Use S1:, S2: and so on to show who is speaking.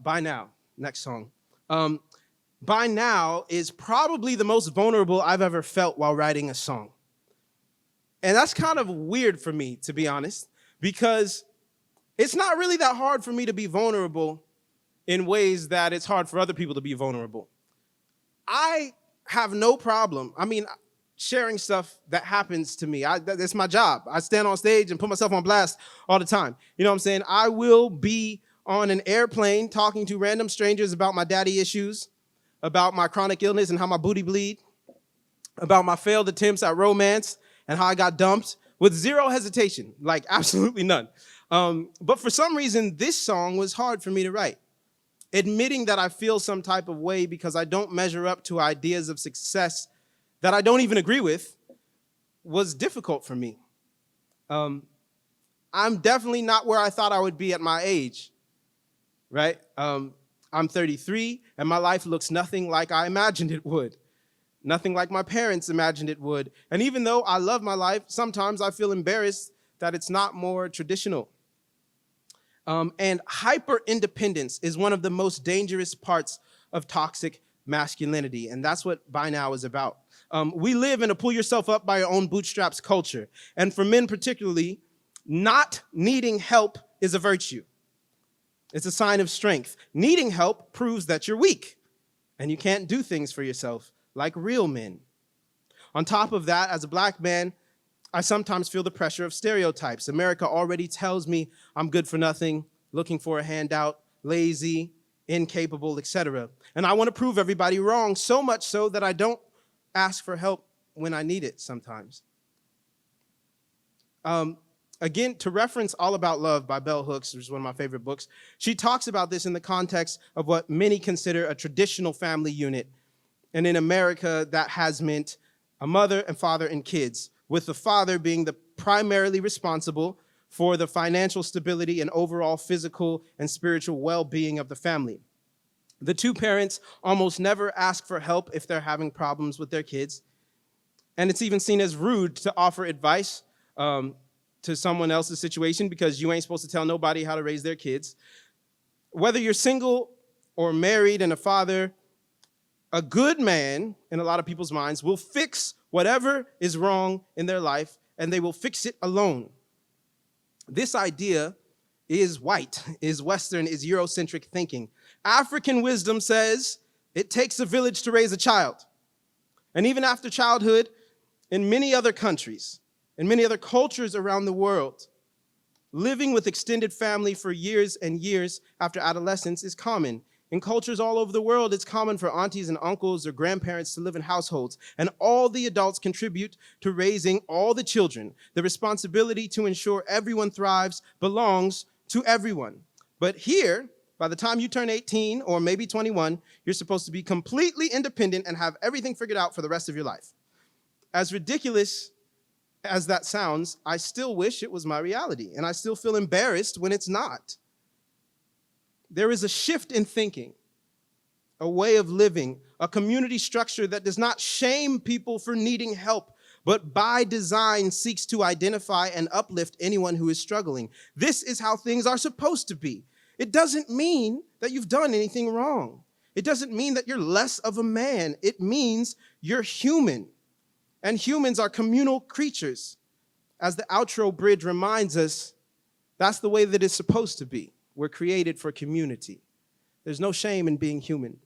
S1: By Now, next song. Um, by Now is probably the most vulnerable I've ever felt while writing a song. And that's kind of weird for me, to be honest, because it's not really that hard for me to be vulnerable in ways that it's hard for other people to be vulnerable. I have no problem. I mean, sharing stuff that happens to me. That's my job. I stand on stage and put myself on blast all the time. You know what I'm saying? I will be on an airplane talking to random strangers about my daddy issues, about my chronic illness and how my booty bleed, about my failed attempts at romance and how I got dumped with zero hesitation, like absolutely none. But for some reason, this song was hard for me to write. Admitting that I feel some type of way because I don't measure up to ideas of success that I don't even agree with was difficult for me. I'm definitely not where I thought I would be at my age, right? I'm 33, and my life looks nothing like I imagined it would. Nothing like my parents imagined it would. And even though I love my life, sometimes I feel embarrassed that it's not more traditional. And hyper-independence is one of the most dangerous parts of toxic masculinity, and that's what By Now is about. We live in a pull yourself up by your own bootstraps culture, and for men particularly, not needing help is a virtue. It's a sign of strength. Needing help proves that you're weak, and you can't do things for yourself like real men. On top of that, as a black man, I sometimes feel the pressure of stereotypes. America already tells me I'm good for nothing, looking for a handout, lazy, incapable, etc. And I want to prove everybody wrong, so much so that I don't ask for help when I need it sometimes. Again, to reference All About Love by Bell Hooks, which is one of my favorite books, she talks about this in the context of what many consider a traditional family unit. And in America, that has meant a mother and father and kids, with the father being the primarily responsible for the financial stability and overall physical and spiritual well-being of the family. The two parents almost never ask for help if they're having problems with their kids. And it's even seen as rude to offer advice to someone else's situation because you ain't supposed to tell nobody how to raise their kids. Whether you're single or married and a father, a good man, in a lot of people's minds, will fix whatever is wrong in their life, and they will fix it alone. This idea is white, is Western, is Eurocentric thinking. African wisdom says it takes a village to raise a child. And even after childhood, in many other countries, in many other cultures around the world, living with extended family for years and years after adolescence is common. In cultures all over the world, it's common for aunties and uncles or grandparents to live in households, and all the adults contribute to raising all the children. The responsibility to ensure everyone thrives belongs to everyone. But here, by the time you turn 18 or maybe 21, you're supposed to be completely independent and have everything figured out for the rest of your life. As ridiculous as that sounds, I still wish it was my reality, and I still feel embarrassed when it's not. There is a shift in thinking, a way of living, a community structure that does not shame people for needing help, but by design seeks to identify and uplift anyone who is struggling. This is how things are supposed to be. It doesn't mean that you've done anything wrong. It doesn't mean that you're less of a man. It means you're human. And humans are communal creatures. As the outro bridge reminds us, that's the way that it's supposed to be. We're created for community. There's no shame in being human.